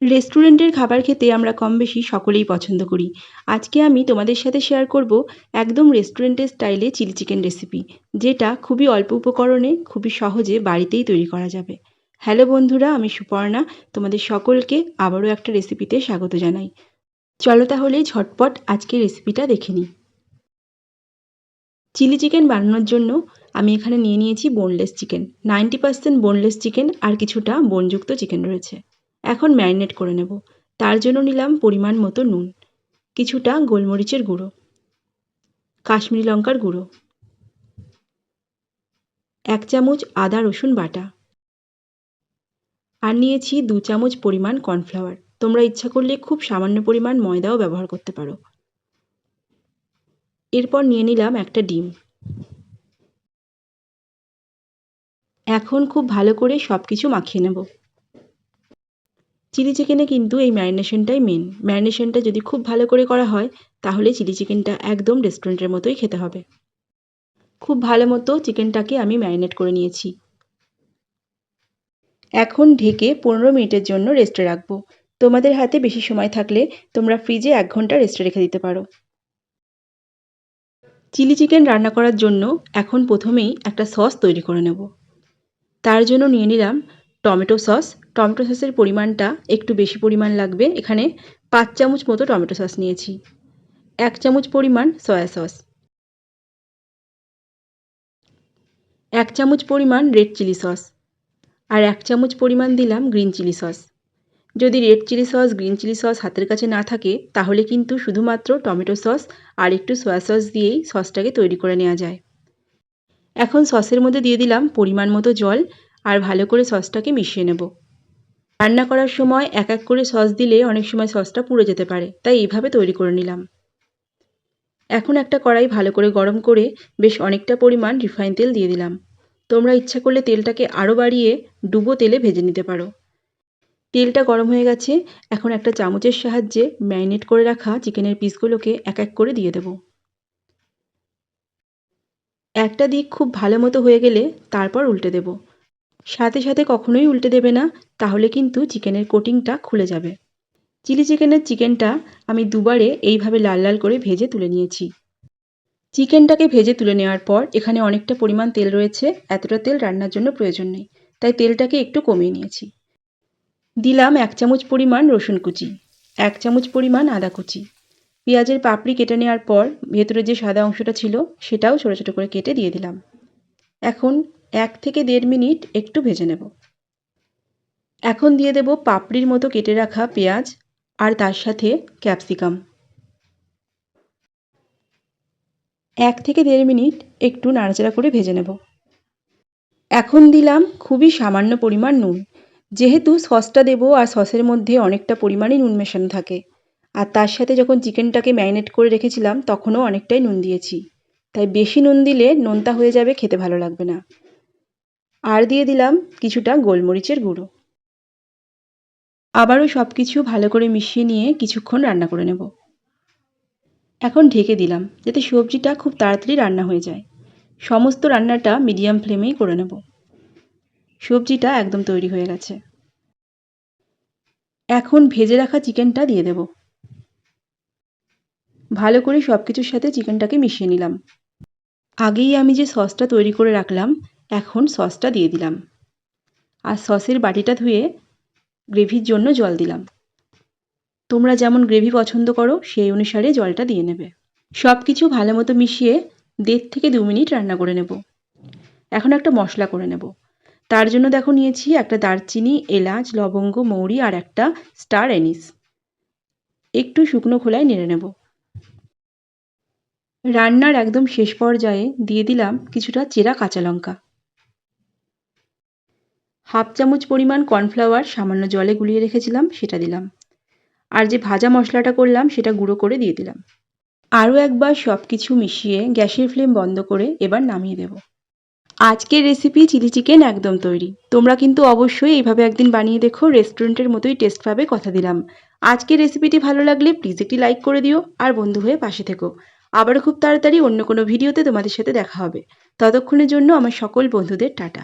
রেস্টুরেন্টের খাবার খেতে আমরা কম বেশি সকলেই পছন্দ করি। আজকে আমি তোমাদের সাথে শেয়ার করব একদম রেস্টুরেন্টের স্টাইলে চিলি চিকেন রেসিপি, যেটা খুবই অল্প উপকরণে খুবই সহজে বাড়িতেই তৈরি করা যাবে। হ্যালো বন্ধুরা, আমি সুপর্ণা। তোমাদের সকলকে আবারও একটা রেসিপিতে স্বাগত জানাই। চলো তাহলে ঝটপট আজকের রেসিপিটা দেখে নিই। চিলি চিকেন বানানোর জন্য আমি এখানে নিয়ে নিয়েছি বোনলেস চিকেন। 90% বোনলেস চিকেন আর কিছুটা বোনযুক্ত চিকেন রয়েছে। এখন ম্যারিনেট করে নেব। তার জন্য নিলাম পরিমাণ মতো নুন, কিছুটা গোলমরিচের গুঁড়ো, কাশ্মীরি লঙ্কার গুঁড়ো, 1 চামচ আদা রসুন বাটা, আর নিয়েছি 2 চামচ পরিমাণ কর্নফ্লাওয়ার। তোমরা ইচ্ছা করলে খুব সামান্য পরিমাণ ময়দাও ব্যবহার করতে পারো। এরপর নিয়ে নিলাম একটা ডিম। এখন খুব ভালো করে সব কিছু মাখিয়ে নেব। চিলি চিকেনে কিন্তু এই ম্যারিনেশনটাই মেন। ম্যারিনেশনটা যদি খুব ভালো করে করা হয়, তাহলে চিলি চিকেনটা একদম রেস্টুরেন্টের মতোই খেতে হবে। খুব ভালো মতো চিকেনটাকে আমি ম্যারিনেট করে নিয়েছি। এখন ঢেকে 15 মিনিটের জন্য রেস্টে রাখবো। তোমাদের হাতে বেশি সময় থাকলে তোমরা ফ্রিজে 1 ঘন্টা রেস্টে রেখে দিতে পারো। চিলি চিকেন রান্না করার জন্য এখন প্রথমেই একটা সস তৈরি করে নেব। তার জন্য নিয়ে নিলাম টমেটো সস। টমেটো সসের পরিমাণটা একটু বেশি পরিমাণ লাগবে। এখানে 5 চামচ মতো টমেটো সস নিয়েছি। 1 চামচ পরিমাণ সয়া সস, 1 চামচ পরিমাণ রেড চিলি সস, আর 1 চামচ পরিমাণ দিলাম গ্রিন চিলি সস। যদি red chilli sauce, green chilli sauce হাতের কাছে না থাকে, তাহলে কিন্তু শুধুমাত্র টমেটো সস আর একটু সয়া সস দিয়েই সসটাকে তৈরি করে নেওয়া যায়। এখন সসের মধ্যে দিয়ে দিলাম পরিমাণ মতো জল, আর ভালো করে সসটাকে মিশিয়ে নেব। রান্না করার সময় এক এক করে সস দিলে অনেক সময় সসটা পুড়ে যেতে পারে, তাই এইভাবে তৈরি করে নিলাম। এখন একটা কড়াই ভালো করে গরম করে বেশ অনেকটা পরিমাণ রিফাইন তেল দিয়ে দিলাম। তোমরা ইচ্ছা করলে তেলটাকে আরও বাড়িয়ে ডুবো তেলে ভেজে নিতে পারো। তেলটা গরম হয়ে গেছে। এখন একটা চামচের সাহায্যে ম্যারিনেট করে রাখা চিকেনের পিসগুলোকে এক এক করে দিয়ে দেব। একটা দিক খুব ভালো মতো হয়ে গেলে তারপর উল্টে দেব। সাথে সাথে কখনোই উল্টে দেবে না, তাহলে কিন্তু চিকেনের কোটিংটা খুলে যাবে। চিলি চিকেনের চিকেনটা আমি দুবারে এইভাবে লাল লাল করে ভেজে তুলে নিয়েছি। চিকেনটাকে ভেজে তুলে নেওয়ার পর এখানে অনেকটা পরিমাণ তেল রয়েছে। এতটা তেল রান্নার জন্য প্রয়োজন নেই, তাই তেলটাকে একটু কমিয়ে নিয়েছি। দিলাম 1 চামচ পরিমাণ রসুন কুচি, 1 চামচ পরিমাণ আদা কুচি, পেঁয়াজের পাপড়ি কেটে নেওয়ার পর ভেতরে যে সাদা অংশটা ছিল সেটাও ছোটো ছোটো করে কেটে দিয়ে দিলাম। এখন 1 থেকে 1.5 মিনিট একটু ভেজে নেব। এখন দিয়ে দেব পাপড়ির মতো কেটে রাখা পেঁয়াজ, আর তার সাথে ক্যাপসিকাম। 1 থেকে 1.5 মিনিট একটু নাড়াচাড়া করে ভেজে নেব। এখন দিলাম খুবই সামান্য পরিমাণ নুন। যেহেতু সসটা দেবো আর সসের মধ্যে অনেকটা পরিমাণই নুন মেশানো থাকে, আর তার সাথে যখন চিকেনটাকে ম্যারিনেট করে রেখেছিলাম তখনও অনেকটাই নুন দিয়েছি, তাই বেশি নুন দিলে নোনতা হয়ে যাবে, খেতে ভালো লাগবে না। আর দিয়ে দিলাম কিছুটা গোলমরিচের গুঁড়ো। আবারও সব কিছু ভালো করে মিশিয়ে নিয়ে কিছুক্ষণ রান্না করে নেব। এখন ঢেকে দিলাম যাতে সবজিটা খুব তাড়াতাড়ি রান্না হয়ে যায়। সমস্ত রান্নাটা মিডিয়াম ফ্লেমেই করে নেব। সবজিটা একদম তৈরি হয়ে গেছে। এখন ভেজে রাখা চিকেনটা দিয়ে দেব। ভালো করে সব কিছুর সাথে চিকেনটাকে মিশিয়ে নিলাম। আগেই আমি যে সসটা তৈরি করে রাখলাম, এখন সসটা দিয়ে দিলাম, আর সসের বাটিটা ধুয়ে গ্রেভির জন্য জল দিলাম। তোমরা যেমন গ্রেভি পছন্দ করো সেই অনুসারে জলটা দিয়ে নেবে। সব কিছু ভালো মতো মিশিয়ে 1.5 থেকে 2 মিনিট রান্না করে নেব। এখন একটা মশলা করে নেব। তার জন্য দেখো নিয়েছি একটা দারচিনি, এলাচ, লবঙ্গ, মৌরি আর একটা স্টার অ্যানিস। একটু শুকনো খোলায় নেড়ে নেব। রান্নার একদম শেষ পর্যায়ে দিয়ে দিলাম কিছুটা চেরা কাঁচা লঙ্কা। 1/2 চামচ পরিমাণ কর্নফ্লাওয়ার সামান্য জলে গুলিয়ে রেখেছিলাম সেটা দিলাম, আর যে ভাজা মশলাটা করলাম সেটা গুঁড়ো করে দিয়ে দিলাম। আরও একবার সব কিছু মিশিয়ে গ্যাসের ফ্লেম বন্ধ করে এবার নামিয়ে দেব। আজকের রেসিপি চিলি চিকেন একদম তৈরি। তোমরা কিন্তু অবশ্যই এইভাবে একদিন বানিয়ে দেখো, রেস্টুরেন্টের মতোই টেস্ট পাবে, কথা দিলাম। আজকের রেসিপিটি ভালো লাগলে প্লিজ একটি লাইক করে দিও, আর বন্ধু হয়ে পাশে থেকো। আবারও খুব তাড়াতাড়ি অন্য কোনো ভিডিওতে তোমাদের সাথে দেখা হবে। ততক্ষণের জন্য আমার সকল বন্ধুদের টাটা।